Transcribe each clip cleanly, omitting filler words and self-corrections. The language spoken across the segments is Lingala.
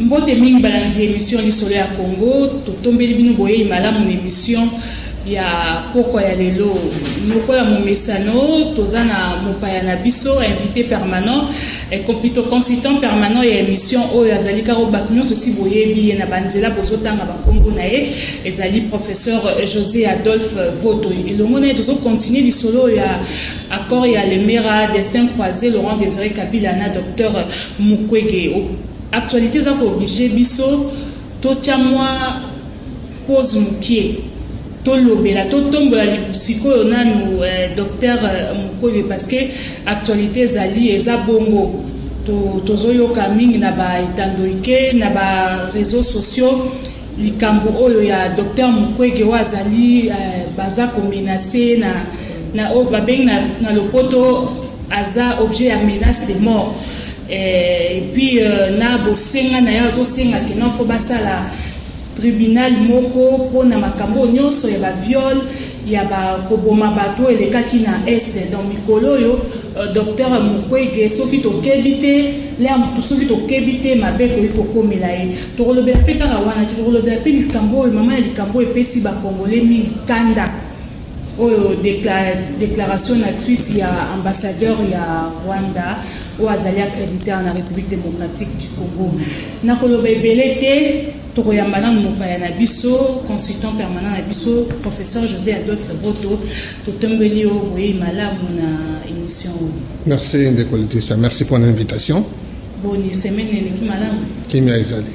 Mbote mingi balanzi émission lisolo ya Congo totombeli bino boye imala mon émission ya poko ya lelo nokola momesano tozana mopaya na biso invité permanent et compito consultant permanent ya émission oyo azali karo baknyo ceci boyebi na banzela bozotanga ba Congo nae ezali professeur José Adolphe Voto elongo na tozo continuer lisolo ya accord ya Lemera destin croisé Laurent Désiré Kabila na docteur Mukwege. Actualité ça obligé biso to chamwa pose mukie to lobela to tombola psycho nanu docteur Mukwege parce que actualité zali eza bongo to zoyoka mingi na ba itandoike na ba réseaux sociaux likambo oyo ya docteur Mukwege wazali baza ko menacer na o babeng na lopoto aza objet à menace de mort. Et puis na bosenga na yazo senga ke non fo basala tribunal moko pona makambo nyonso ya ba viol ya ba koboma bato elekaki na est dans mikolo yo docteur Mukwege soki to kebite l'air to soki to kebite mabeko iko komela ye to kolobela pe kaka wana to kolobela pe likambo mama ya likambo epesi ba congolais mingi kanda oyo déclaration na tweet ya ambassadeur ya Rwanda ou azali accrédité en la République démocratique du Congo. Na koloba ebelete toko ya malanga mopaya na biso consultant permanent na biso professeur José Adolphe Voto totombeli o boye malamu na émission. Merci Ndekolitisa, merci pour l'invitation. Bonne semaine qui malamu. Kimia ezali.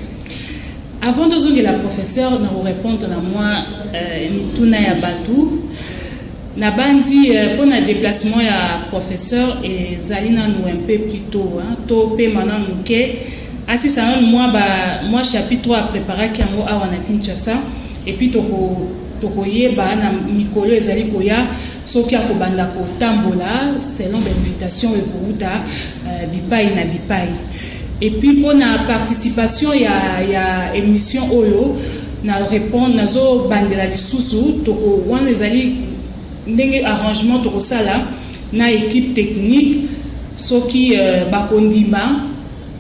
Avant de zonger la professeur na répondre na moi mituna ya batu na bandi pour le déplacement ya professeur et zalina nous un peu plus tôt to pe maintenant muke assistant moi chapitre 3 préparer qui en a wana Kinshasa et puis toko yeba na mikolo ezali koya soki akobanda ko tambola selon l'invitation et kuuta bipai na bipai et puis pour la participation ya émission oyo na répondre nazo bandela lisusu toko wana ezali ndenge arrangement to sala na équipe technique soki bakondima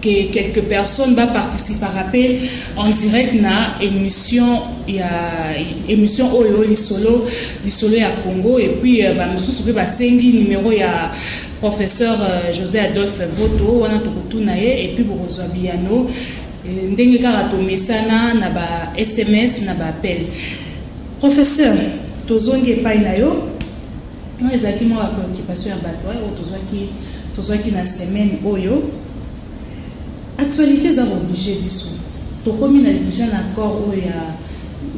que quelques personnes va participer en direct na émission oyo lisolo ya Congo et puis ba mususu ba sengi numéro ya professeur José Adolphe Voto wana tokutuna ye et puis bozwa biano ndenge kaka to mesana na ba SMS na ba appel professeur tozongi epai na yo moi ezalaki mwa préoccupation ya bato oyo tozwaki na semaine oyo actualité eza obligé biso tokomi na déjà na accord oyo ya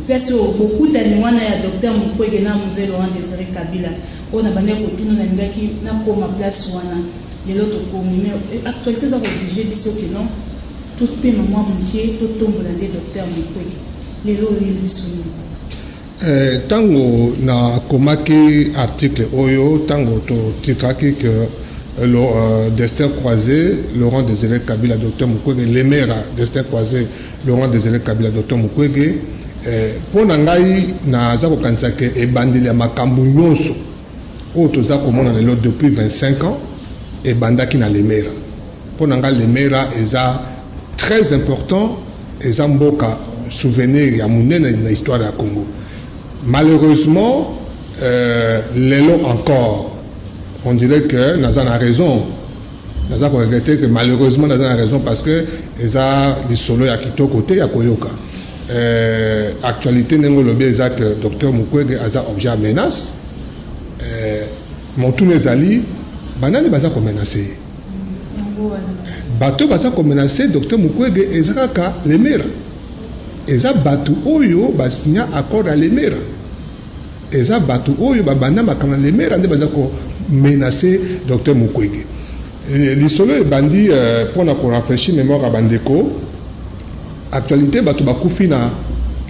place beaucoup d'années wana ya docteur Mukwege na mzee Laurent Désiré Kabila oyo na bande kotuna na ngaki na koma place wana lelo tokomi mais actualité eza obligé biso ke non tout pema mwa mukie to tombola de docteur Mukwege lelo oyo biso tango na komaki article oyo tango to titraki que le destin croisé Laurent Désiré Kabila docteur Mukwege Lemera destin croisé Laurent Désiré Kabila docteur Mukwege pour ngai na za ko kanisa ke ebandeli ya makambo nyonso oyo toza komona lelo depuis 25 ans ebandaki na Lemera pour ngai Lemera eza très important eza mboka souvenir ya munene na histoire ya Congo. Malheureusement, l'élo encore, on dirait que nous avons raison. Nous avons regretté que malheureusement nous avons raison parce que les a des solos à Kito côté à Koyoka. Actualité n'est pas que docteur Mukwege a objet à menace. Mon tous les alliés, banane baza ko menacé. Bateau baza ko menacé docteur Mukwege ezaka Lemera. Eza batu oyo basigna accord à Lemera. Eza batu oyo babanda makana Lemera nde baza ko menacer docteur Mukwege. Lisolo bandi pour na ko rafraîchir mémoire à bandeko. Actualité batu bakufi na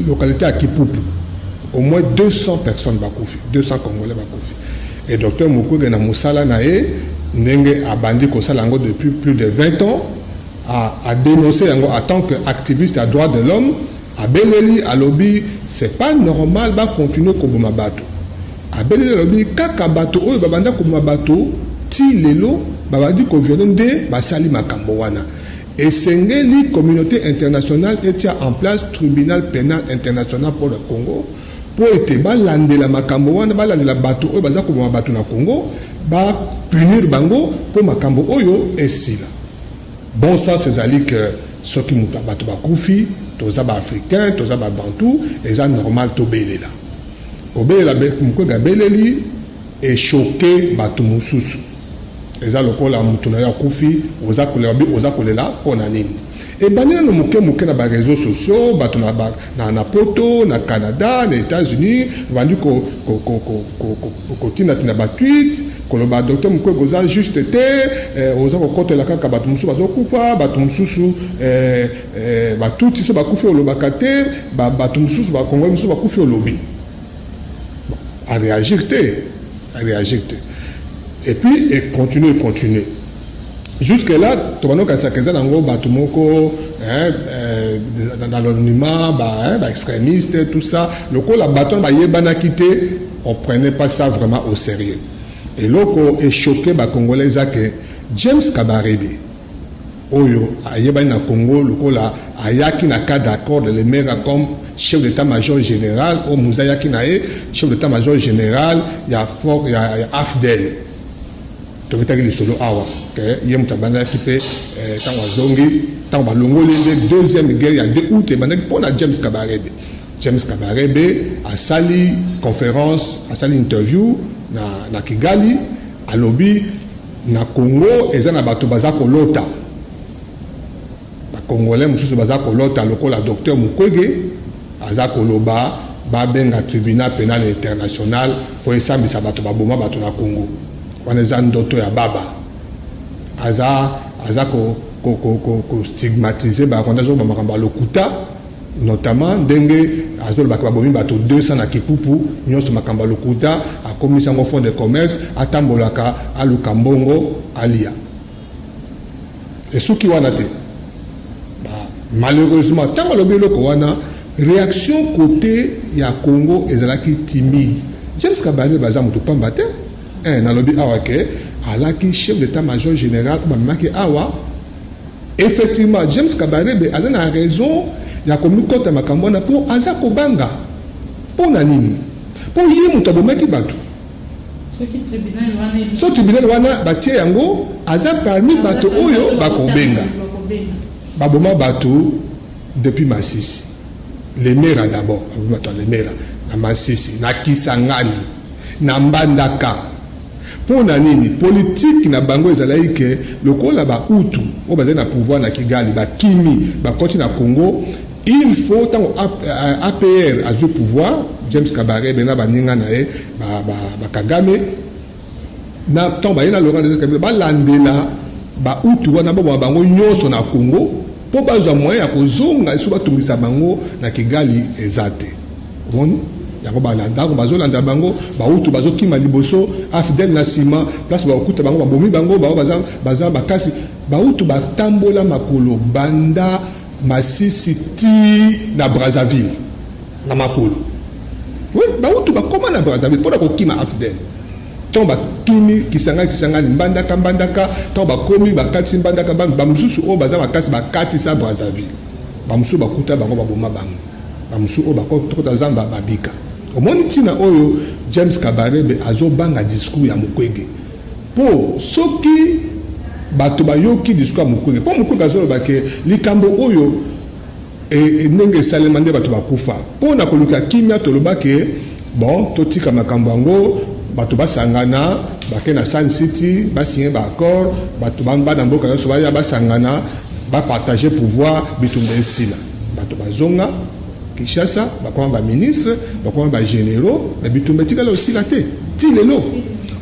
localité à Kipupu. Au moins 200 personnes bakufi, 200 Congolais bakufi. Et docteur Mukwege na musala na e ndenge abandi ko sala ngo depuis plus de 20 ans à dénoncer en tant qu'activiste à droits de l'homme. Abeleli alobi c'est pas normal ba continuer koboma bato. Abeleli alobi kaka bato oyo babanda koboma bato ti lelo babadi ko violender ba sali makambo wana. et la communauté internationale et en place tribunal pénal international pour le Congo pour être balande la makambo wana balande la bato oyo baza ko bato na Congo ba punir bango pour makambo oyo esila. Bon sens c'est ali que ceux qui muta bato ba kufi toza ba africain toza ba bantou et ça normal to belela. Obelela be kumko ga beleli et choqué bato mususu. Eza lokola mutu na ya kufi oza kolela pona nini. Et banina no muke na ba réseaux sociaux bato na poto na Canada na États-Unis vandu ko tina ba tweet ko lo ba docteur muke goza juste te oza ko kotela kaka bato mususu bazokufa bato mususu ba tuti so bakufi lo bakate bato mususu ba Congo mususu bakufi lobi. À réagir. Et puis, et continuer. Jusque-là, tu vas nous casser dans Batumoko, dans l'anonymat, extrémiste, tout ça. Le coup, la bâton, quitté, on ne prenait pas ça vraiment au sérieux. Et l'autre est choqué, Congolais, que James Kabarebe, Oyo, Ayeba na Congo, le coup, Ayaki na cas d'accord de les maires comme chef d'état-major général, au Mouzayaki Nae, chef d'état-major général, il y a Afdel. Tu veux dire que les solo awa, il y a un tabana qui peut, tant Wazongi, tant Balongo, les deuxième guerre, il y a 2 août, et maintenant, pour James Kabarebe. James Kabarebe a sali conférence, a sali interview, na Kigali, à lobby, na Congo, et ça na bato bazako lota. Congolais, monsieur bazako lota, lokola docteur Mukwege, azako loba, babenga tribunal pénal international, pour esambisa bato baboma bato na Congo. Waneza ndoto ya baba. Azako stigmatiser ba kwanda zo ba makamba lokuta, notamment ndenge azol ba babomi bato 200 na Kipupu, nyonso makamba lokuta, a commis en fond de commerce, atambolaka aluka mbongo alia. Et ce qui wana te malheureusement, tant que le réaction côté ya Congo est timide. James Kabarebe baza mutu pambate, na lobi awake, alaki chef d'état-major général mamaki awa. Effectivement, James Kabarebe a raison, ya komi kota makambona pour azako banga. Pour nanini. Pour yé mutu bomaki batu. So tribunal wana batie yango aza parmi bato oyo bakobenga. Baboma Batou depuis Massissi. Les maires d'abord, les maires, na Massissi, na Kisangani, na Mbandaka. Pour nanini politique na bango ezalaike lokola ba utu, o bazé na pouvoir na Kigali, ba kimi, ba koti na Congo, il faut tant APR a du pouvoir, James Kabarebe na baninga na e ba Kagame na tant ba ina Laurent Désiré Kabila ba landela ba utu wana ba bango nyoso na Congo. Po bazwa moyen ya kozonga esuba tungisa bango na Kigali ezate. Bon, yango balanda ko bazolanda bango ba utu bazokima liboso afidèle na sima place ba okuta bango ba bomi bango ba baza bakasi ba utu batambola makolo banda Massissi ti na Brazzaville na makolo. Oui, ba utu ba koma na Brazzaville pour ko kima afidèle. Tomba kimi kisanga mbandaka tomba komi bakati mbandaka bamususu o baza bakati bakati sa Brazzaville bamusu bakuta bango baboma bango bamusu o bakota zamba babika omoni tina oyo James Kabarebe azobanga discours ya Mukwege po soki bato bayoki discours ya Mukwege po Mukwege azoloba ke likambo oyo ndenge salemande bato bakufa po na koluka kimia toloba ke bon totika makambo yango bato basangana bakena Sun City basigner ba accord bato bamba na mboka nyonso baya basangana ba partager pouvoir bitumba esila bato bazonga Kinshasa bakoma ba ministre bakoma ba généraux na bitumba tikala osila te ti lelo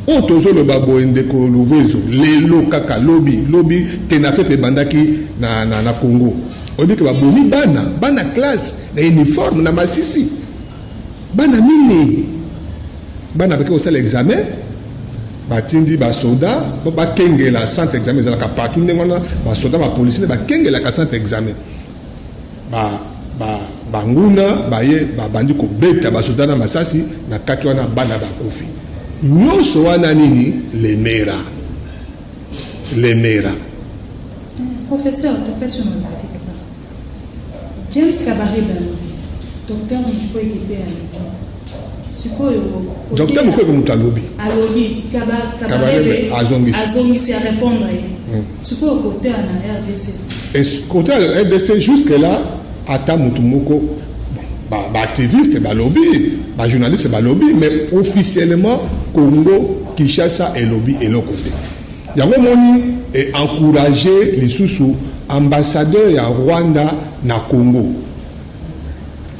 o tozolo babo ndeko luvezo lelo kaka lobby tenafe pe bandaki na Congo obi ke baboni bana classe na uniforme na Massissi bana mini bana avec aussi l'examen batindi ba soldat ba kengela centre examen za ka partout ndengona ba soldat ba policier ba kengela ka centre examen ba nguna ba ye ba bandi ko beta ba soldat na Masasi na kati wana bana ba kofi nyonso wana nini les mera Professeur, tu question de James Kabarebe, docteur Mukwege docteur Mukwege Mutalobi. Alobi, Kabarebe, Azongisi à répondre. C'est quoi côté en RDC? Et côté RDC, jusque-là, Ata Mutumoko, activiste, lobby, journaliste, lobby, mais officiellement, Congo, Kinshasa et lobby et l'autre côté. Il y a et encourager les sous ambassadeurs de Rwanda na Congo.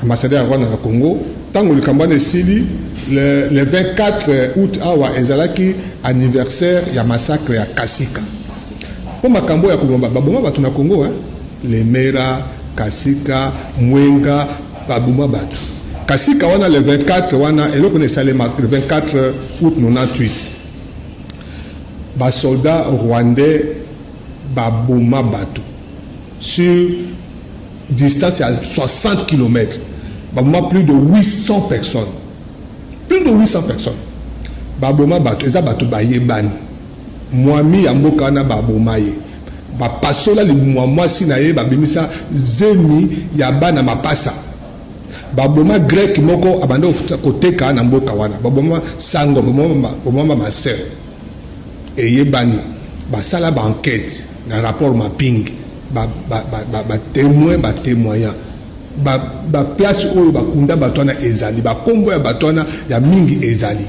Ambassadeur de Rwanda na Congo, tant que le campagne Sili, le 24 août, awa ezalaki anniversaire ya massacre ya Kasika. Pour ma cambo ya Congo, baboma batu na Congo, les Mera, Kasika, Mwenga, baboma batu. Kasika wana le 24 wana et l'autre le 24 août 98. Bas soldats rwandais baboma batu sur distance à 60 km. Baboma plus de 800 personnes. Plus de 800 personnes. Baboma batu eza batu bayebani. Mwami ya mboka na baboma ye. Ba pasola li mwamwa sinaye babimisa zemi ya bana mapasa. Baboma grec moko abanda koteka na mboka wana. Baboma sango baboma maser. Et yebani basala ba enquête dans rapport mapping témoin témoignant place oyo bakunda batwana ezali kombo ya batwana ya mingi ezali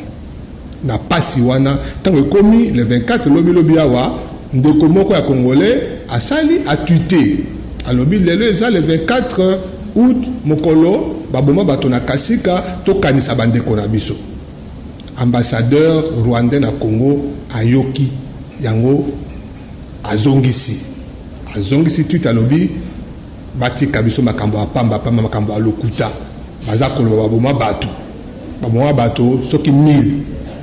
na pasi wana tango ekomi le 24 lobi awa ndeko moko ya congolais asali a tweeté alobi lelo eza le 24 août mokolo baboma batona Kasika to kanisa bandeko na biso. Ambassadeur rwandais na Congo ayoki yango azongisi tweet alobi batika biso makambo apamba makambo alokuta baza koloba baboma bato soki 1000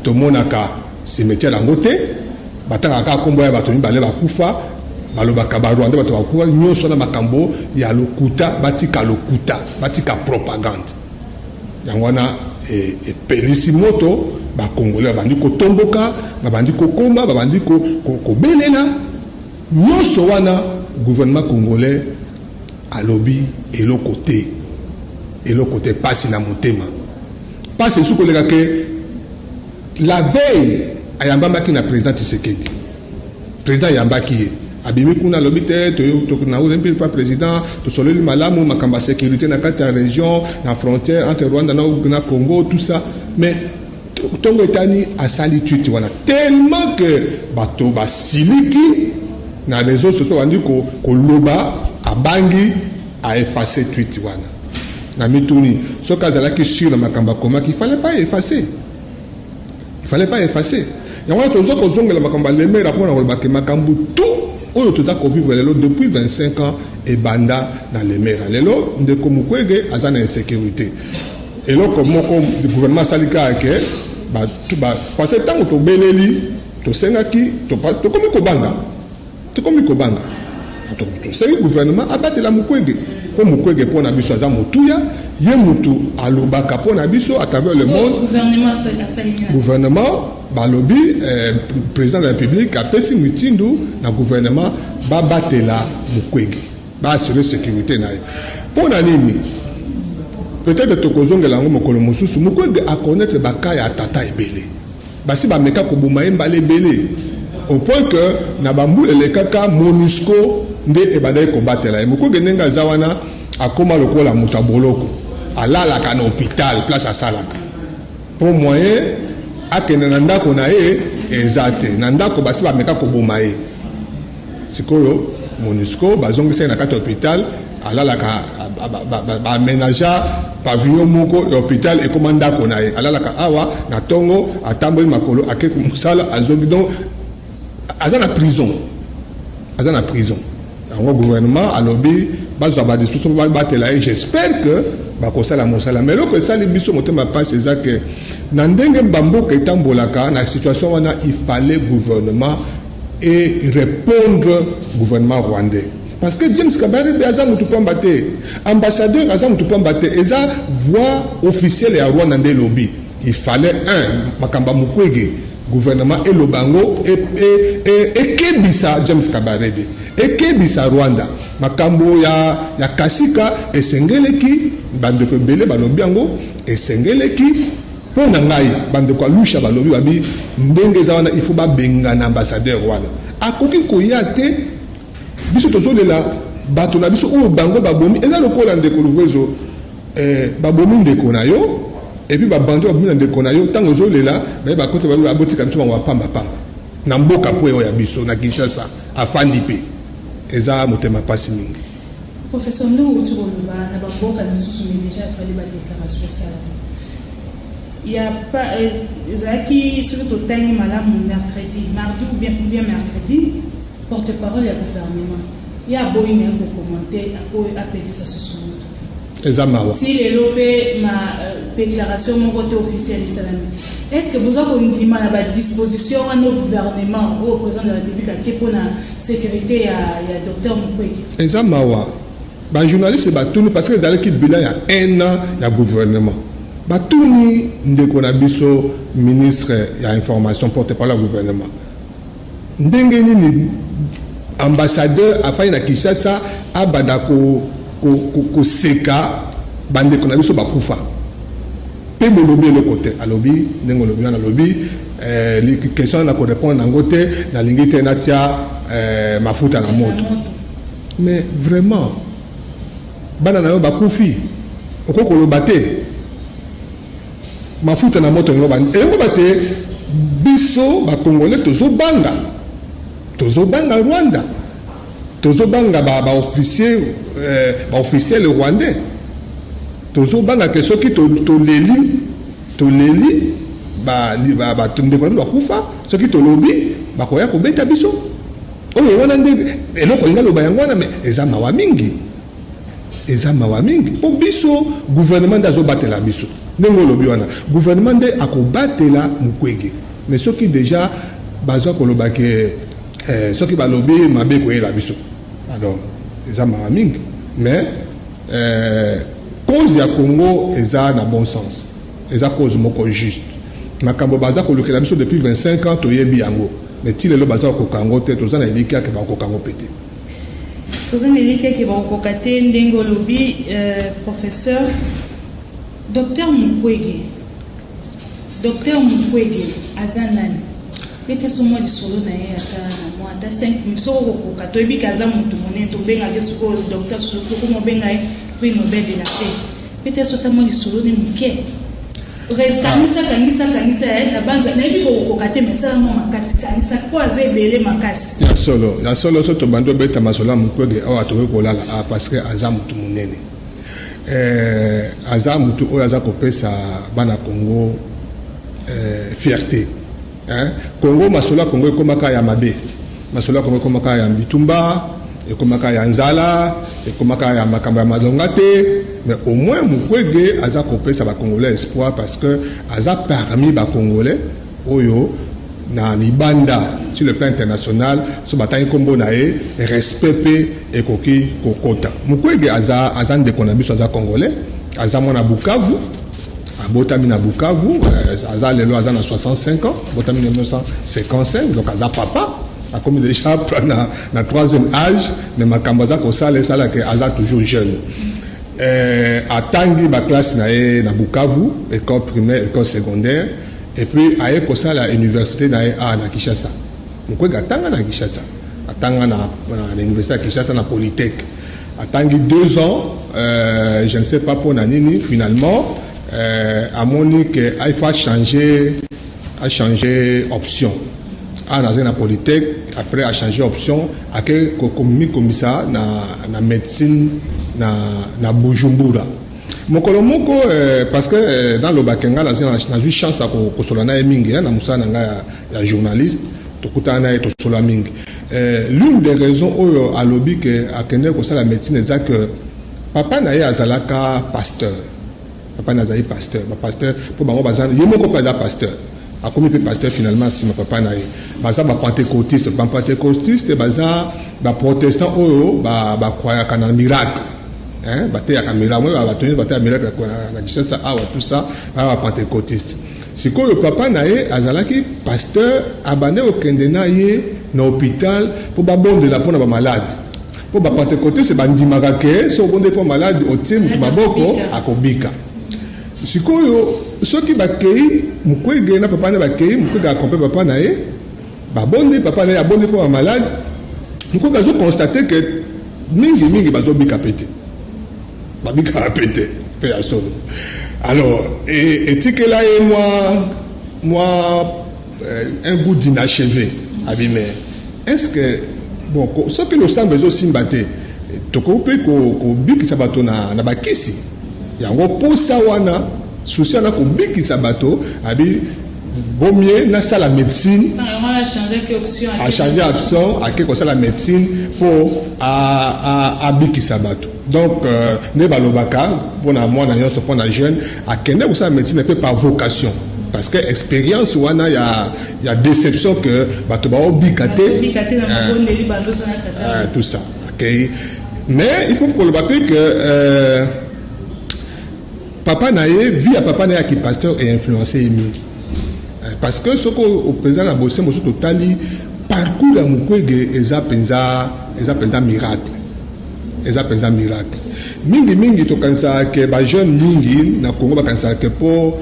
tomonaka cimetière yango te bataka kombo ya bato mibale bakufa balobaka barwandais bato bakufa nyonso na makambo ya lokuta batika propagande yango wana pelisi moto Congolais babandi kotomboka babandi kokoma babandi kobelela nyonso wana gouvernement congolais alobi eloko te pasi na motema pasi suko leka ke la veille ayambamaki na président Tshisekedi président yambaki ye abimi kuna alobi te na uzempi pas président to soleli malamu makamba sécurité na kati ya région na frontière entre Rwanda na Congo tout ça mais tongo etani asali tweet wana tellement que bato basiliki na réseaux sociaux bandi ko loba abangi a effacer tweet wana na mituni soka zalaki sur na makamba koma qu'il fallait pas effacer yango tozo ko zongela makamba leme rapport na kolba ke makambu tout oyo toza ko vivre lelo depuis 25 ans et banda na lemera lelo ndeko Mukwege azana insécurité et là comme le gouvernement salika ke parce que tant que tu beleli to sengaki to komi kobanga to sengi gouvernement abatela Mukwege pour na biso za motuya ye mutu alobaka pour na biso à travers le monde gouvernement balobi président de la République apesi mitindu na gouvernement babatela Mukwege assurer sécurité na pour na nini peut-être tokozongela ngo mokolo mosusu Mukwege a connaître baka ya tata ebele basi ba meka ko buma embale ebele au point que na bambule le kaka MONUSCO nde ebadai ko batela Mukwege nenga zawana akoma lokola mutaboloko alala kana hôpital place à salaka pour moyen akena na ndako na ye ezate na ndako basi ba meka ko buma ye sikoyo MONUSCO bazongisa na kati hôpital alala ka ba aménager pavillon moko hôpital et commanda konaye alala ka awa na tongo atamboli makolo akeku musala azongi donc azana prison yango gouvernement alobi bazo ba disposition ba batela j'espère que bakosala mosala mais loko sali biso motema passe eza que na ndenge bamboka etambolaka na situation wana il fallait gouvernement et répondre gouvernement rwandais. Parce que James Kabarebe aza mutu pamba te, ambassadeur aza mutu pamba te, eza voix officielle ya Rwanda nde lobby. Il fallait makamba Mukwege gouvernement et le bango et kebisa James Kabarebe et kebisa Rwanda makambo ya kasika esengeleki bande ko belé balobi yango esengeleki pona ngai bande ko lusha balobi babi ndenge za wana il faut ba benga na ambassadeur wana akoki koya te biso tozolela bato na biso o bango babomi eza lokola ndeko luvezo babomi ndeko na yo et puis babandi babomi na ndeko na yo tango zolela ba kote ba abotika biso bango pamba pamba na mboka po ya biso na Kinshasa afandi pe eza motema pasi mingi. Professeur Ndou Tuboluba na bamboka misusu mais déjà il fallait ba déclaration spéciale. Il y a pas Zaki surtout tangi malamu mercredi, mardi ou bien mercredi porte-parole du gouvernement. Il y a beau une commenter à appeler ça sur Ezamawa. Si les lopé ma déclaration mon côté officiel islamique. Est-ce que vous avez une disposition à nos gouvernements au président de la République à pour la sécurité à docteur Mukwege? Ezamawa. Ba journaliste ba tout parce que les qui bilan il y a 1 an il y a gouvernement. Ba tout ni ndeko na biso ministre ya information porte-parole du gouvernement. Ndenge ni ambassadeur afin na Kinshasa abada ko seka bande ko na biso bakufa pe bolobi le côté alobi ndengo lobi na lobi les questions na ko répondre na ngote na lingite na tia mafuta na moto mais vraiment bana na yo bakufi okoko lobate mafuta na moto ngo bande ngo bate biso ba congolais tozo banga Rwanda tozo banga ba officier le rwandais tozo banga que ceux qui to leli ba tunde ko ba kufa ceux qui to lobi ba koya ko beta biso oyo wana ndenge eloko ngalo ba yangwana mais ezama wa mingi po biso gouvernement d'azo batela biso ndenge lobi wana gouvernement de akobatela Mukwege mais ceux qui déjà bazo ko lobake ceux qui balobi mabe ko ela biso alors ezama wa mingi mais cause ya Congo eza na bon sens eza cause moko juste makambo baza ko lokela biso depuis 25 ans toyebi yango mais ti lelo baza ko kango te tozana elika ke ba ko kango pété tozana elika ke ba ko kate ndengo lobi professeur docteur Mukwege azanani pete somo di solo na ye ata mo ata 5 minutes soko ko kato ebi kaza mutu mone to benga ke soko docteur soko ko mo benga e prix Nobel de la paix pete so tamo di solo ni muke kanisa na banza na ebi ko kate mesa mo makasi kanisa ko azebele makasi ya solo so to bando beta masola Mukwege awa to ko lala parce que aza mutu munene aza mutu oyo aza ko pesa bana Congo fierté. Congo masola Congo ekomaka ya mabe masola Congo ekomaka ya bitumba ekomaka ya nzala ekomaka ya makambo ya malonga te mais au moins Mukwege aza kopesa ba congolais espoir parce que aza parmi ba congolais oyo na libanda sur le plan international so batani kombo na e respect pe ekoki kokota Mukwege aza ndeko na biso aza congolais aza mwana Bukavu abotami na Bukavu aza lelo aza na 65 ans botami en 1955 donc aza papa a comme déjà na troisième âge mais makambo aza kosala esala ke aza toujours jeune atangi ba classe na Bukavu école primaire école secondaire et puis aye kosala université na Kinshasa Mukwege atanga na Kinshasa atanga na université de Kinshasa na Polytech atangi 2 ans je ne sais pas pour nini finalement à Monique il faut changer option na Polytech après a changé option à que comme ça na médecine na Bujumbura mokolo moko parce que dans le Bakenga na eu chance à ko solana mingi na musana nga ya journaliste to kutana to sola mingi l'une des raisons oyo a lobby que akende ko sala médecine c'est que papa na ye azalaka pasteur papa nazali pasteur pasteur pour bango bazana yemo ko pas pasteur a comme pe pasteur finalement si ma papa na ye baza ba pentecôtiste baza ba protestant oyo ba croya kana miracle bate ya kamera moi ba tenir bate ya miracle na Kinshasa awa tout ça ba pentecôtiste sikoyo papa na ye azalaki pasteur abande okende na ye na hôpital po babondela mpona bamalade po bapentecote bandimaka ke so obonde mpo malade otie mutu maboko akobika sikoyo soki bakei mukwege na papa na bakei mukwege akompe papa na ye babonde papa na ye abonde mpo bamalade mukwege azokonstate ke mingi bazobika pete babikaka pete mpe ya solo. Alors, etikela ye un goût d'inachevé abimé. Est-ce que bon ce que le sang bezo simbate toko pe ko bikisa bato na bakisi yango posa wana souci na ko bikisa bato abi bomie na sala médecine a changer option a que ça la médecine pour a bikisa bato. Donc ne balobaka pour na moi na yo pour na jeune a kende ko ça médecine peut par vocation parce que expérience wana ya déception que bato ba obikate tout ça. OK, mais il faut pour le rappeler que papa naye vie à papa naye qui pasteur et influencé parce que ce qu'au président a bossé mo totali parcours ya mukwege eza penza miracle. Eza penza miracle mingi to kanisa ke ba jeune mingi na Congo ba kanisa ke po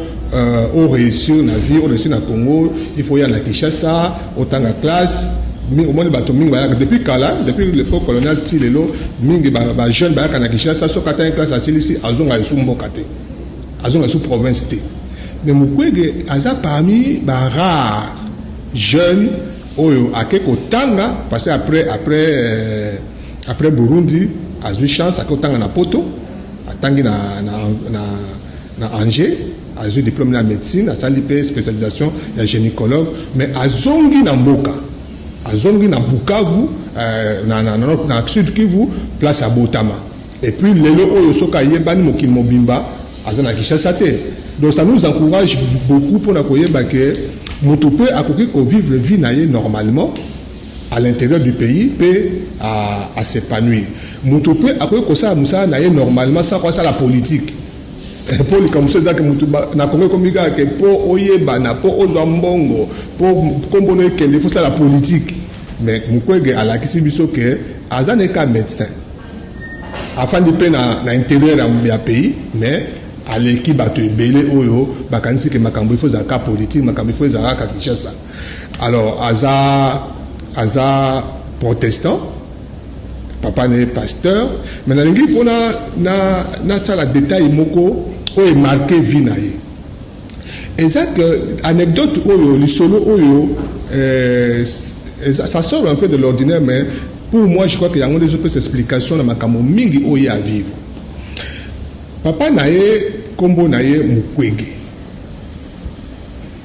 au réussir na vie au réussir na Congo il faut y aller à Kinshasa autant la classe au moins bato mingi ba depuis kala depuis l'époque coloniale tilelo mingi ba jeune ba na Kinshasa so kata en classe asilisi azonga isu mbokate azonga isu province te mais mukwege aza parmi ba rare jeunes oyo akeko tanga parce après Burundi a eu chance à kotanga na poto atangi na Angers a eu diplôme en médecine a sali pe spécialisation ya gynécologue mais azongi na mboka azongi na Bukavu na Sud Kivu place à Botama et puis lelo oyo soka yebani mokili mobimba azana Kinshasa te. Donc ça nous encourage beaucoup pour na koyeba que mutu pe akoki ko vivre vie naye normalement à l'intérieur du pays peut à s'épanouir. Mutu pe akoki ko sa musa naye normalement sans quoi ça la politique. Pour les comme ça que mutu na Congo komiga que pour oyeba na pour ozwa mbongo pour kombono que il faut ça la politique. Mais mukwege ala kisibiso que azane ka médecin. Afin de peine na intérieur ya pays mais à l'équipe bato ebele oyo bakanisi ke makambo ifo za ka politique makambo ifo za ka Kinshasa. Alors aza protestant papa ne pasteur mais na lingi pona na tala détail moko o est marqué vie na ye exact anecdote oyo li solo oyo ça sort un peu de l'ordinaire mais pour moi je crois qu'il y a des autres explications na makambo mingi oyo à vivre. Papa na ye kombo na ye mukwege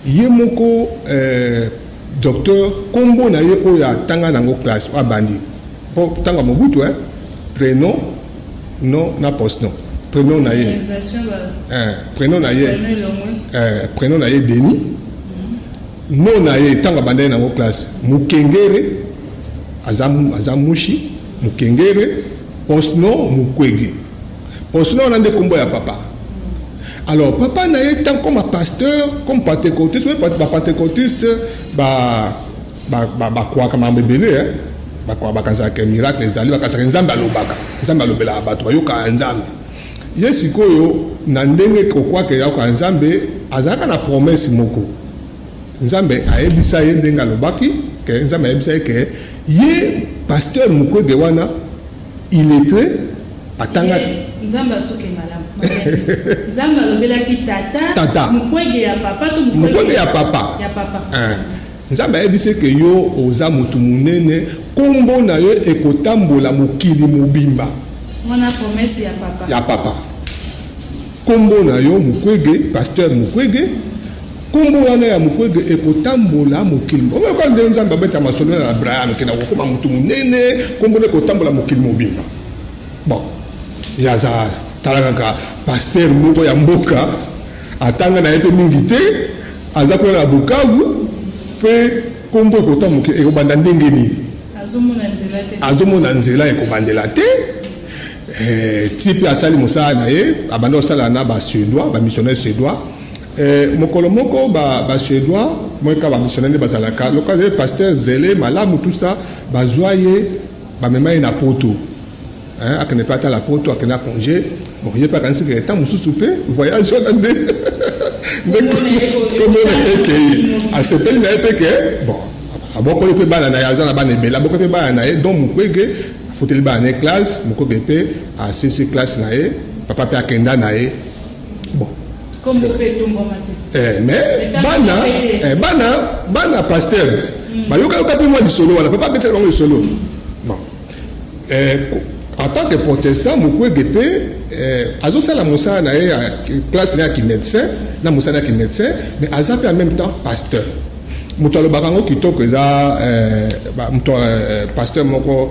ye moko docteur kombo na ye oyo atanga nango classe abandi po tanga mobutu prénom nom na postnom prénom na ye prénom na ye Denis nom na ye tanga bande nango classe mukengere azamushi mukengere postnom mukwege postnom on a des combos à papa. Alors papa n'a été tant comme pasteur comme pentecôtiste mais pas pentecôtiste quoi comme un bébé quoi kanza ke miracle les ali kanza nzamba lobela abato bayoka nzambe yesiko yo na ndenge ko kwa ke ya kwa nzambe azaka na promesse moko nzambe ayebisa ye ndenga lobaki ke nzambe ayebisa ke ye pasteur mukwege wana il est très atanga nzamba toke malamu nzamba lobela ki tata mukwege ya papa to mukwege ya papa nzamba ayebisa ke yo oza mutu munene kombo na yo ekotambola mokili mobimba wana promesse ya papa kombo na yo mukwege pasteur mukwege kombo wana ya mukwege ekotambola mokili mobimba kwa nde nzamba beta masolo na Abraham ke na kokoma mutu munene kombo na ekotambola mokili mobimba. Bon yaza talaka pasteur moko ya mboka atanga na yepe mingi te aza ko na Bukavu pe kombo ekotambola ekobanda ndenge ni azomona nzela ekobandela te type asali mosala na ye abanda osala na ba suédois ba missionnaire suédois mokolo moko ba suédois moi ka ba missionnaire bazalaka le cas pasteur zélé malamu tout ça bazoye ba mema na poto hein akene pas à la poto akena congé bon il pas quand c'est que temps mususu pe voyage on ande comme à ce pays là que bon aboko le pe bana na yaza na bana bela boko pe bana na donc mukwege faut le bana classe mukwege pe à CC classe na e papa pe akenda na e bon comme vous faites tout matin mais bana pasteurs bayoka yoka pe moi du solo wala papa peut-être on le solo bon en tant que protestant mukwege pe azo sala mosala na e classe na ki médecin na mosala ki médecin mais azape en même temps pasteur muto lo bakango kitoko eza muto pasteur moko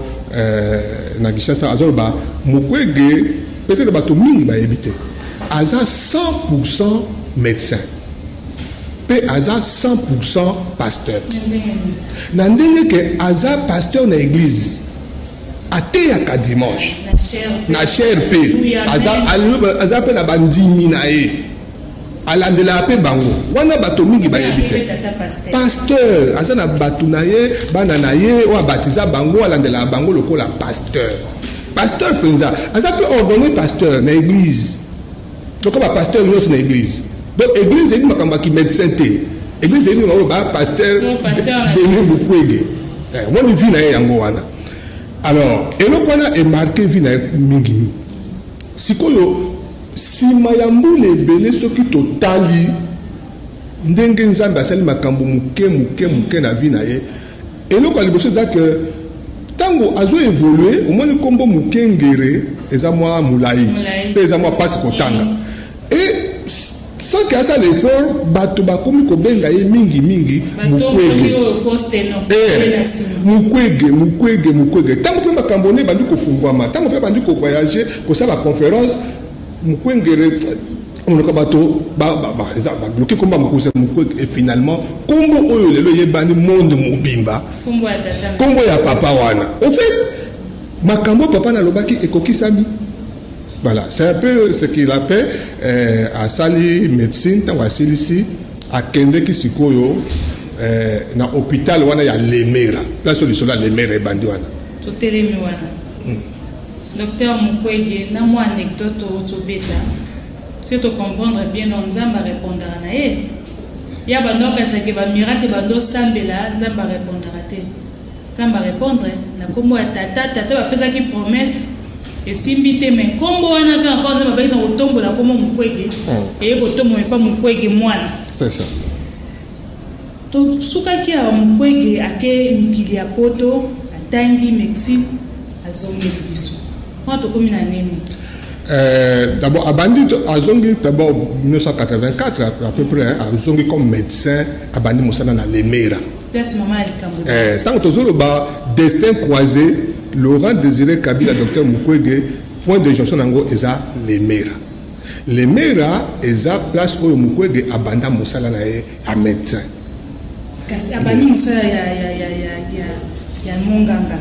na Kinshasa azo ba mukwege peut-être bato mingi ba éviter aza 100% médecin pe aza 100% pasteur na ndenge ke aza pasteur na église ateyaka dimanche na cher pe aza pe na bandimi na ye alandela pe bango wana bato mingi bayebite pasteur aza na bato na ye bana na ye o abatiza bango alandela bango lokola pasteur penza aza pe ordonné pasteur na église lokola pasteur nyonso na église donc église ezi makambo ki médecin te église ezi makambo ba pasteur Denis Mukwege wani vi na ye yango wana alors eloko wana emarke vi na ye mingi sikoyo sima ya mbula ebele soki totali ndenge nzambe asali makambo muke na vi na ye eloko ya liboso eza ke ntango azo évolue omoni nkombo mukengere eza mwa molai mpe eza mwa pasi kotanga et sans que asala effort bato bakomi kobenga ye mingi mukwege ntango mpe makambo ne bandi kofungwama ntango mpe bandi kovoyage kosala conférence mukwengere onoka bato babloke komba mokuse mukwege et finalement kombo oyo lelo yebani monde mobimba kombo ya papa wana au fait makambo papa nalobaki ekokisami. Voilà, c'est un peu ce qu'il appelle à Sali médecine, tant à Silisi, à Kende Kisikoyo, dans l'hôpital, on a Lemera. La solution là, Lemera et Bandiwana. Tout est Lemera. Docteur Mukwege, n'a moi anecdote au bêta. Si tu comprendre bien, on va répondre à nae. Il y a un homme qui va miracle, bando sambela, Zamba répondre à te. Zamba répondre, na como tata va faire qui promesse. Et si mbite mais kombo wana ka encore na baina otombo la komo mukwege et otombo pas mukwege mwana c'est ça to suka ki a mukwege ake mikili ya poto atangi Mexique azongi biso kwa to komi na nini d'abord abandi azongi d'abord 1984 à peu près azongi comme médecin abandi mosana na Lemera place maman alikambo tant que tozolo ba destin croisé Laurent Désiré Kabila, docteur Mukwege, point de jonction nango eza Lemera. Lemera eza place où Mukwege abanda mosala na ye a médecin. Kasi abandi mosala ya monganga.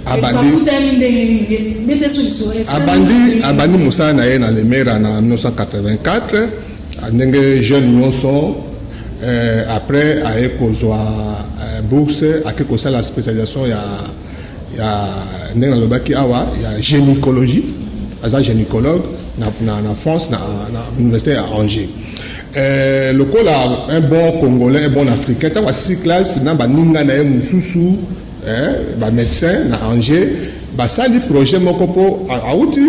Abandi mosala na ye na Lemera na 1984. Ndenge jeune nyonso après aye kozwa bourse ake kosala spécialisation ya ndenge nalobaki awa ya gynécologie aza gynécologue na France na université à Angers lokola un bon congolais un bon africain ntango asisi classe na baninga na ye mosusu bamédecin na Angers basali projet moko mpo awuti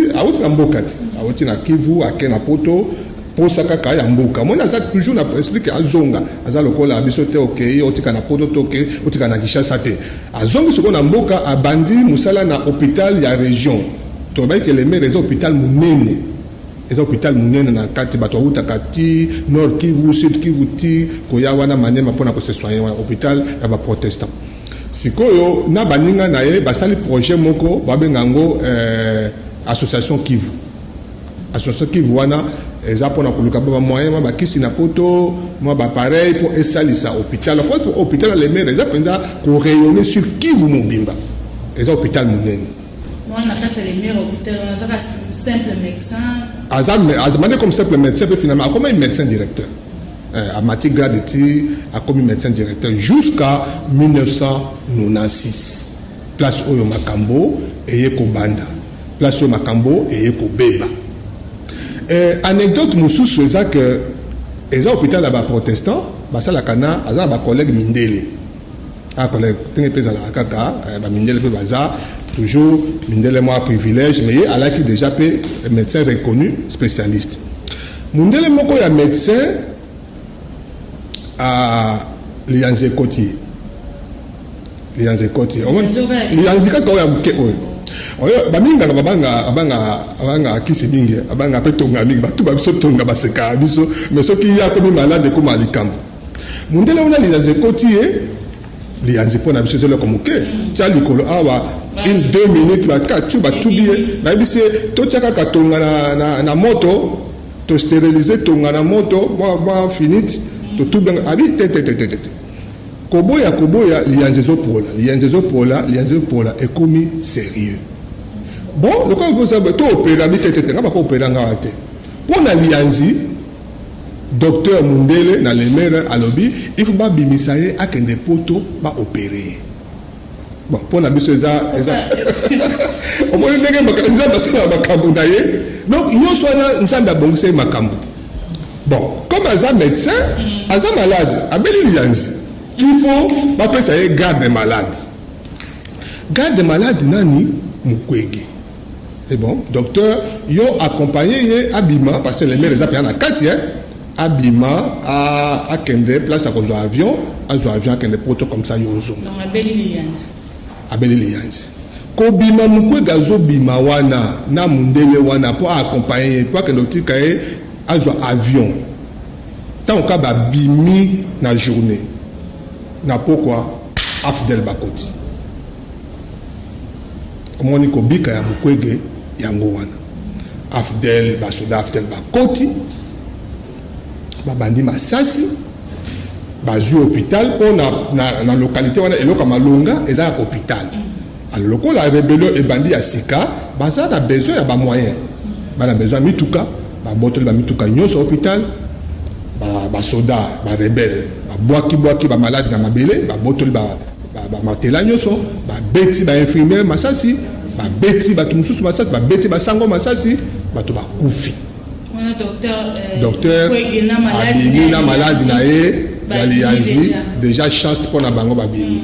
na mboka te awuti na Kivu ake na poto posa kaka ya mboka moni aza toujours na explique azonga aza lokola biso te okei otika na poto toke otika na Kinshasa te azongi soko na mboka abandi musala na hôpital ya région tobai ke Lemera eza hôpital munene na kati bato awutaka ti Nord Kivu Sud Kivu ti koya wana Maniema mpona kose soigner wana hôpital ya baprotestant sikoyo na baninga na ye basali projet moko babenga yango association Kivu wana eza pona koluka ba moyen ma bakisi na poto moi ba pareil pour esalisa hôpital kwa hôpital à Lemera eza penza ko rayonner sur Kivu mobimba eza hôpital munene moi na kati ya Lemera hôpital on a simple médecin azamane comme simple médecin puis finalement comment un médecin directeur à Mathieu grade a commis médecin directeur jusqu'à 1996. Place Oyo Makambo et Kobanda. Place Oyo Makambo et Kobeba. Anecdote Moussou c'est que les hôpitaux là-bas protestants, ça la cana, ma collègue Mindele. Ah collègue, tenez plus à la kaka, Mindele peut bazar, toujours Mindele moi privilège, mais elle a qui déjà fait médecin reconnu spécialiste. Mindele moko ya médecin à Lianze Kotier. Lianze Kotier. Lianze kaka ya mke oyo. Oyo baminga abanga kisi mingi abanga petonga mingi batu babiso tonga baseka biso mais soki ya komi malade ko malikambo mundele ona Lianze Kotier Lianze pona biso zelo komuke tia likolo awa 1-2 minutes bakatu batubie babise to tiaka katonga na moto to stériliser tonga na moto moi finite to tubenga abi tete koboya Lianze Zopola ekomi sérieux. Bon, le cas vous savez to opéra bi tete nga ba ko opéra nga wate. Pona Lianze docteur Mundele na lemera alobi il faut ba bimisaye akende poto ba opérer. Bon, pona biso eza au moins ndenge makaza basala makambo na ye. Donc nyoso na nzamba bongise makambo. Bon, comme Aza médecin, Aza malade, abeli Lianze. Il faut pas ça y garde malade. Garde malade nani Mukwege. C'est bon, docteur, yo accompagné Abima parce que les mères les appellent en quartier. Abima à Kende place à cause de l'avion, à Kende poto comme ça yo zoom. Non, abeli Lianze. Kobima Mukwege zo bima wana na Mundele wana pour accompagner pour que l'autique ait avion. Tant que ba bimi na journée. Na pourquoi Afdel Bakoti omoni ko bika ya Mukwege yango wana Afdel basoda Afdel Bakoti babandi masasi bazu hôpital on na localité wana eloka malonga eza hôpital alors la rébellion et bandi ya sika baza na besoin ya ba moyen bana besoin mituka ba botole ba mituka nyoso hôpital ba soda ba rebelle boaki ba malade na mabele ba botoli ba matela nyoso ba beti ba infirmière masasi ba beti ba tumususu masasi ba beti ba sango masasi ba to ba kufi on a docteur abimi na malade na ye ya Lianze déjà chance pour na bango ba bimi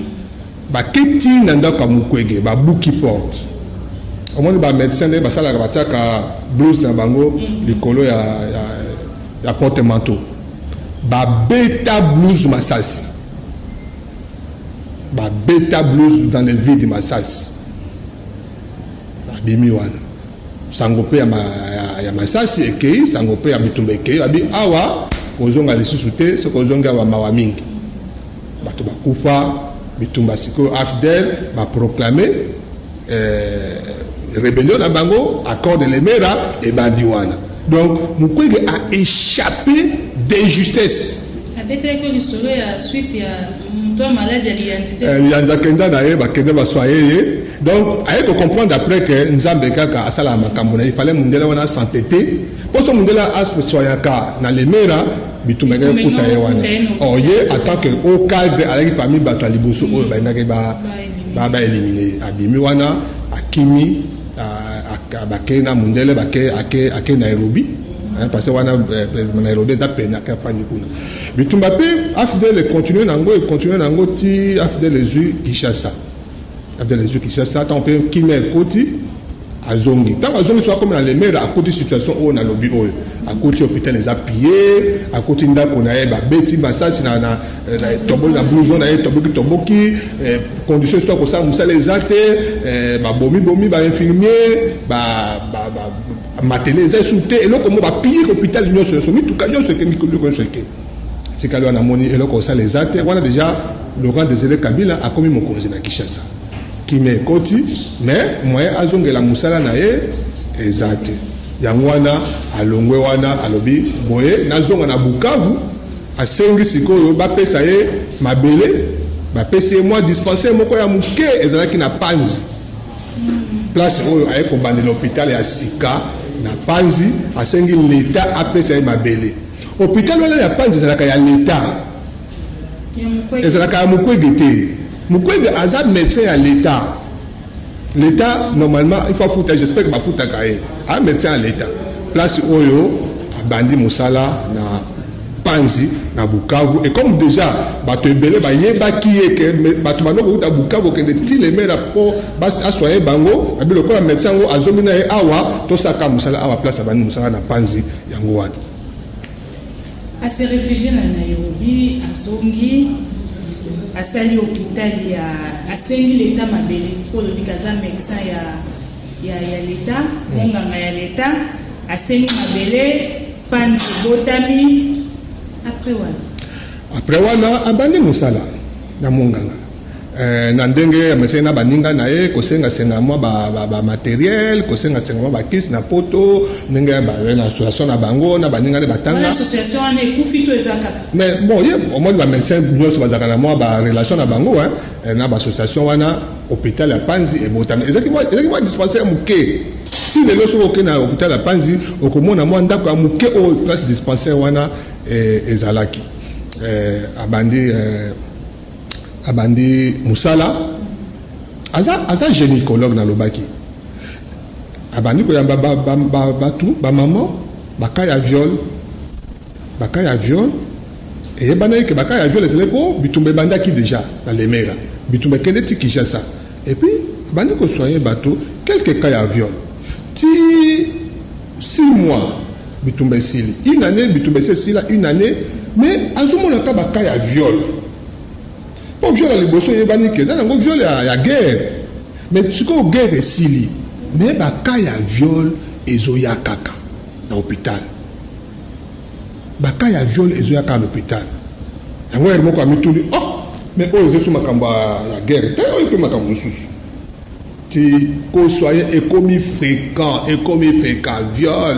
ba kiti na ndako Mukwege ba buki porte au moins ba médecin ba sala ba tiaka blouse na bango likolo ya porte manteau ba beta blues masasi ba beta blues dans les villes de Masasi ba bimi wana sangope ya Masasi ekei sangope ya bitumba ekei abi awa kozonga lisusu te so kozonga ba mawa mingi bato bakufa bitumba siko Afdel ba proclamer rébellion na bango accord de l'Emera et bandi wana donc Mukwege a échappé d'injustice. Avec la suite, il y a toi malade à l'identité. Il y a un kenda nae, bakende basoye. Donc, il faut comprendre après que Nzambe kaka asala makambo il fallait mundela wana s'entêter. Pour ce mundela as soyaka na lemera bitumega kuta yewana. Oh ye attend que au cadre avec parmi bato liboso o ba ndake ba éliminer abimi wana akimi bakena mundele bake ake Nairobi. Parce que wana Nairobi da pena ka fani kuna bitumba pe Afdel continue nango ti Afdel les Kinshasa tant pe kimé koti azongi tant azongi soit comme dans les maires à côté situation où na lobby oyo à côté hôpital les a pillé à côté ndako na ba beti masasi na tobo na blouson na toboki condition soit comme ça musala ezate ba bomi ba infirmier ba matele za souté et loko mo ba piller hôpital nyoso so mituka nyoso ke mikolo ko seke tikalo na moni et loko ça les ate wana déjà Laurent Désiré Kabila a commis mon cause na Kinshasa qui me koti mais moyen azongela musala na ye ezate yango wana alongwe wana alobi boye nazonga na Bukavu asengi sikoyo bapesa ye mabele bapesa ye moi dispensaire moko ya muke ezalaki na Panzi place oyo aye kobandela hôpital ya sika na Panzi asengi l'état apesa ye mabele hôpital wana ya Panzi ezalaka ya l'état ezalaka ya Mukwege te. Mukwege aza médecin à l'état. L'état normalement il faut foutre, j'espère que va foutre kaye un médecin à l'état. Place oyo abandi musala na Panzi na Bukavu, et comme déjà bato ebele ba yeba kiye ke bato banoko uta Bukavu ke ti le mera po bas asoye bango abi lokola médecin ngo azomina e awa to saka musala awa place abandi musala na Panzi yango wana. À se réfugier na Nairobi azongi asali hôpital ya asengi l'état mabele pour le bikaza médecin ya l'état monganga ya l'état asengi mabele Panzi botami après wana abandi musala na monganga na ndenge ya mesena na baninga na ye kosenga senga mwa ba matériel kosenga senga mwa ba kisi na poto ndenge ba na association na bango na baninga ne batanga association ane kufito ezaka mais bon ye au moins ba médecin nyonso bazaka na mwa ba relation na bango na ba association wana hôpital ya Panzi et botami ezaki mwa dispensaire muke si lelo so ke na hôpital ya Panzi okomona mwa ndako ya muke o place dispensaire wana ezalaki abandi musala aza gynécologue na lobaki abandi koyamba batu bamama bakaya viol eyebana eke bakaya viol ezaleko bitumba ebandaki déjà na lemera bitumba ekende ti Kinshasa et puis abandi kosoigner bato quelques cas ya viol ti 6 mois bitumba esili une année bitumba esila une année mais azomona ka baka ya viol po viol ya liboso yebani ke za nango viol ya guerre mais siko guerre esili mais baka ya viol ezoya kaka na hôpital baka ya viol ezoya kaka na hôpital yango yeri moko amituli mais oyo ezosu makambo ya guerre te oyo mpe makambo mosusu ti kosoye ekomi fréquent viol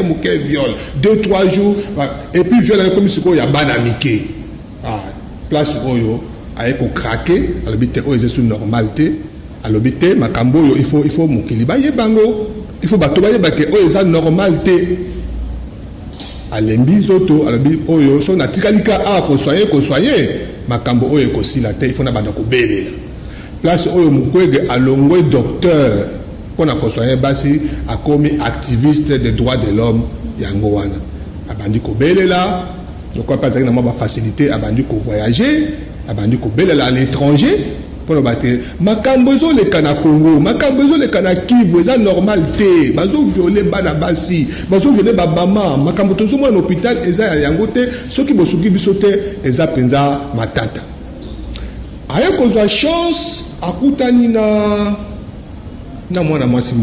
muke viol 2-3 jours et puis viol ekomi siko ya bana mike place oyo aye ko craquer alobi te oyo ezesu normal te alobi te makambo oyo il faut mokili bayebango il faut bato bayeba ke oyo eza normal te alembi zoto alobi oyo so natikalika kosoye makambo oyo ekosila te il faut na banda kobelela place oyo Mukwege alongwe docteur pona kosoye basi akomi activiste des droits de l'homme yango wana abandi kobelela donc pas na mwa ba facilité abandi ko voyager abandi kobelela à l'étranger pona bate makambo zo le kana Congo makambo zo le kana Kivu eza normal te bazo violer bana basi bazo violer ba mama makambo tozo mwa hôpital eza yango te soki bosuki biso te eza penza matata aye kozwa chance akutani na mwana mwasi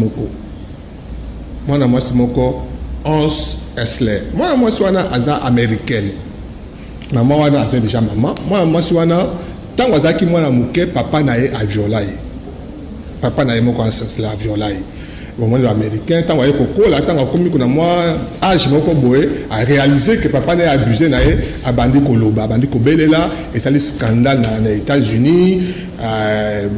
moko Hans Esler mwana mwasi wana aza américaine mama wana aza déjà mama mwana mwasi wana tango azaki mwana muke papa na ye aviola ye papa na ye moko Hans Esler aviola ye bomoni américain tango aye kokola tango akomi kuna mwa âge moko boye a réalisé que papa na ye abusé na ye abandi koloba abandi kobelela etali scandale na États-Unis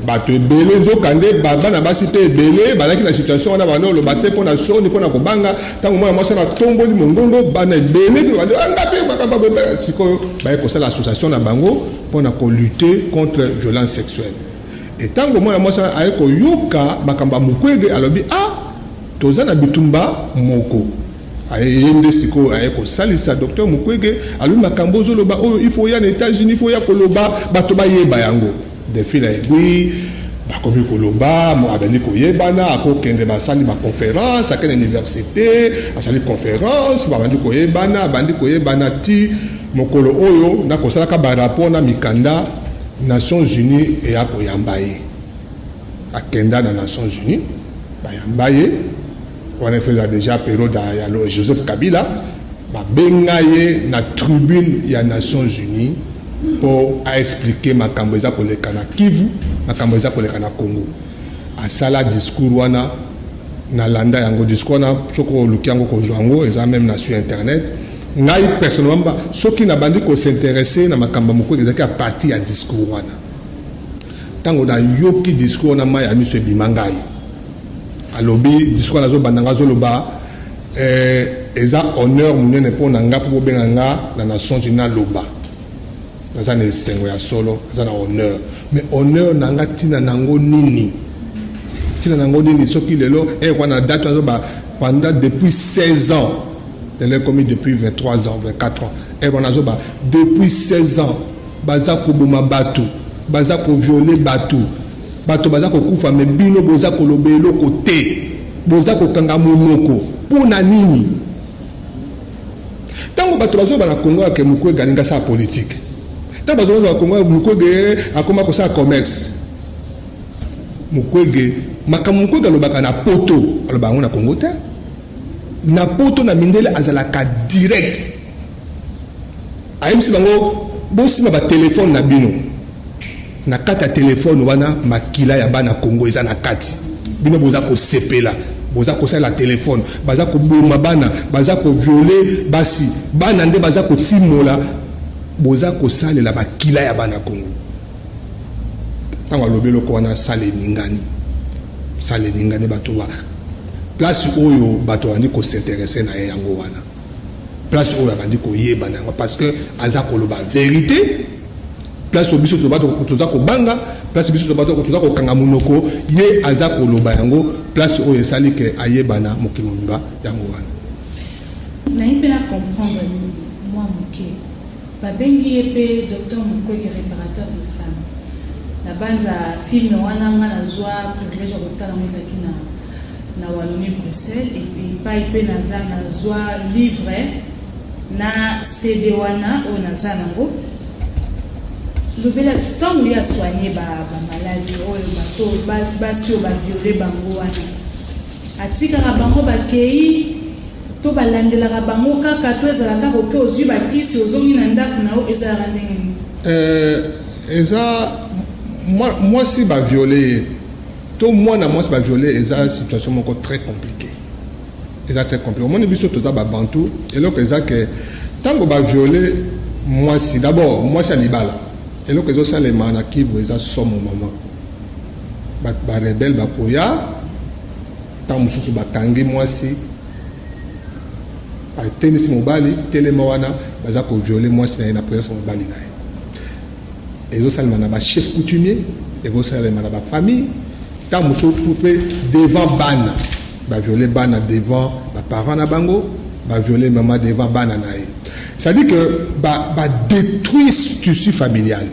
bato ebele nzokande bana basi mpe ebele bazalaki na situation wana bana oloba te mpona soni mpona kobanga ntango mwana mwasi na tomboli mongongo bana ebele ngape makambo bebe sikoyo baye kosala association na bango mpona kolutter contre violence sexuelle etango mwana mwasi aye koyoka makambo ya Mukwege alobi toza na bitumba moko ayende siko aye kosalisa docteur Mukwege alobi makambo ozoloba oyo il faut ya na États-Unis il faut ya koloba bato bayeba yango defile ebwi bakomi koloba abandi koyebana akokende basali baconférence akende université asali conférence babandi koyebana ti mokolo oyo nakosalaka barapport na mikanda Nations Unies eya koyamba ye akenda na Nations Unies bayamba ye wana feza déjà période ya Joseph Kabila babenga ye na tribune ya Nations Unies pour expliquer makambo eza koleka na Kivu makambo eza koleka na Congo asala discours wana na landa yango discours wana soko luki yango kozwa yango eza même na sur internet ngai personnellement soki na bandi ko s'intéresser na makambo Mukwege ezaki a partir ya discours wana tango na yoki discours na mai ya miso ebima ngai alobi discours nazo bandanga zoloba eza honneur munene pour nanga pour benganga na Nations Unies loba naza na esengo ya solo naza na honneur mais honneur nanga tina nango nini soki lelo kwa na date pendant depuis 16 ans elle est commis depuis 23 ans 24 ans depuis 16 ans baza ko boma bato baza ko violer bato baza ko kufa me bino boza ko lobelo côté boza ko kanga monoko pona nini tango bato bazo ba na Congo ke Mukwege ganinga sa politique tango bazo ba Congo Mukwege akoma ko sa commerce Mukwege Mukwege alobaka na poto aloba ngo na Congo te na poto na mindele azalaka direct ayemisi bango bosi ba téléphone na bino na kata téléphone wana makila ya bana Congo eza na kati bino boza ko sepela boza ko sala téléphone baza ko boma bana baza ko violer basi bana nde baza ko timola boza ko salela makila ya bana Congo tango lobelo ko wana sale ningani bato wa place oyo bato andi ko s'intéresser na yango wana place oyo andi ko yeba na parce que aza ko loba vérité place obiso to bato ko toza ko banga place biso to bato ko toza ko kanga munoko ye aza ko loba yango place oyo esali ke ayebana mokimumba yango wana na ipela comprendre moi moké babengi epé docteur Mukwege réparateur de femmes na banza film wana ngana zwa privilège kotala mezaki na Wallonie Bruxelles et puis pas ipé naza na zwa livre na CD wana o naza nango lobela tant ya soigner ba maladie oyo bato basio ba violer bango wana atikaka bango bakei to balandelaka bango kaka to ezalaka koke ozwi bakisi ozongi na ndako na o ezalaka ndenge nini moi si ba violer tout moi na moi si ba violer eza situation moko très compliquée au monde biso toza ba bantu et donc eza que tango ba violer moi si d'abord moi si libala et donc ezo salema na kivu eza somo maman ba rebelle ba koya tango mususu bakangi moi si a tenisi mobali telema wana baza ko violer moi si na présence mobali na ezo salema na ba chef coutumier ezo salema na ba famille tant mususu poupé devant bana ba violer bana devant ba parents na bango ba violer maman devant bana na ye ça dit que ba détruire tissu familial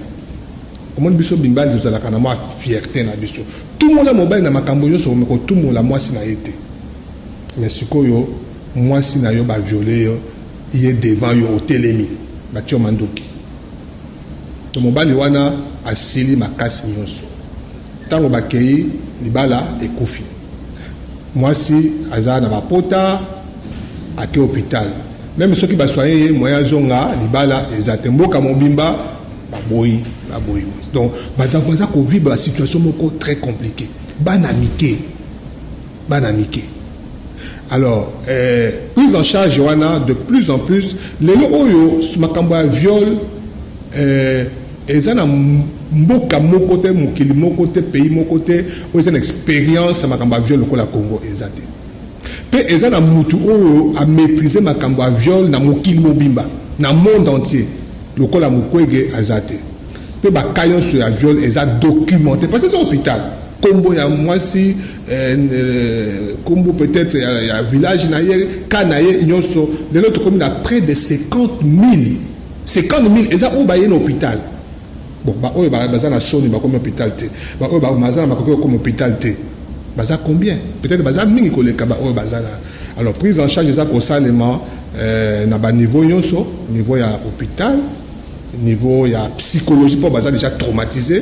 comment biso bimbali nous ala kana ma fierté na biso tout monde mobile na makambo yo so meko tout monde la moi si na été mais sikoyo moi si na yo ba violer yo il est devant yo au telemi ba tio mandoki to mobile wana asili makasi nyonso tango ba kei libala ekufi moi si aza na ba pota ake hôpital même ceux qui va soigner moyen zonga libala ezatemboka mobimba baboyi donc baza ko vivre la situation moko très compliquée banamike alors prise en charge wana de plus en plus lelo oyo makambo ya viol ezana mboka moko te mokili moko te pays moko te oyo une expérience makambo ya viol lokola Congo ezate pe ezana mutu oyo a maîtriser makambo ya viol na mokili mobimba na monde entier lokola Mukwege azate pe ba kayon sur ya viol eza documenté parce que c'est hôpital kombo ya mwasi kombo peut-être ya village na ye kana ye nyonso de l'autre commune a près de 50 000 eza o ba ye na hôpital bon ba oyo baza na soni ba comme hôpital te ba oyo ba mazana makoko comme hôpital te baza combien peut-être baza mingi koleka ba oyo baza na alors prise en charge eza ko salema na ba niveau nyonso niveau ya hôpital niveau ya psychologie pour baza déjà traumatisé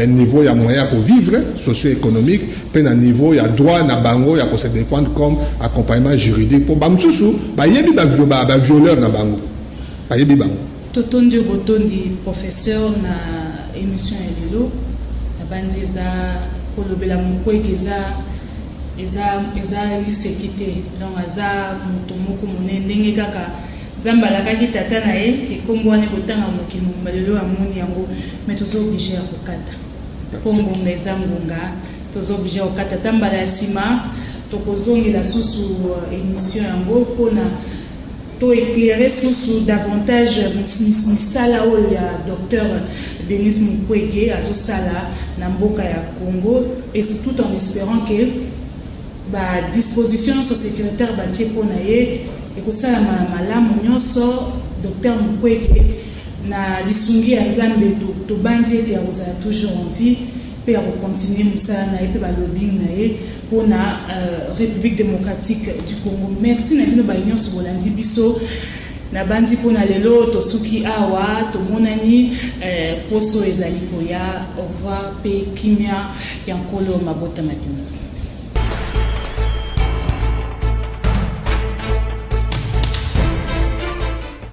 niveau ya moyen pour vivre socio-économique pe na niveau ya droit na bango ya ko se défendre comme accompagnement juridique pour bamsusu ba yebi ba violeur na bango ba yebi bango totondi botondi professeur na émission ya lelo na bandiza kolobela Mukwege eza lisekite donc aza moto moko monene ndenge kaka nzambe alakaki tata na ye ekombo wana ekotanga mokili mobimba lelo amoni yango mais toza oblige ya kokata mpo ngonga eza ngonga toza oblige ya kokata ta mbala ya nsima tokozongela susu émission yango mpona toéclairer susu davantage misala oyo ya docteur Denis Mukwege azosala na mboka ya Congo, et tout en espérant que ba disposition socio-sécuritaire batie mpona ye ekosala malamu nyonso. Docteur Mukwege na lisungi ya Nzambe tobandi ete akozala toujours en vie mpe ya kocontinue mosala na ye mpe balobing na ye mpona République démocratique du Congo. Merci na bino banyonso bolandi biso na bandi mpona lelo tosuki awa tomonani poso ezali koya. Au revoir mpe kimia ya nkolo mabota mabino.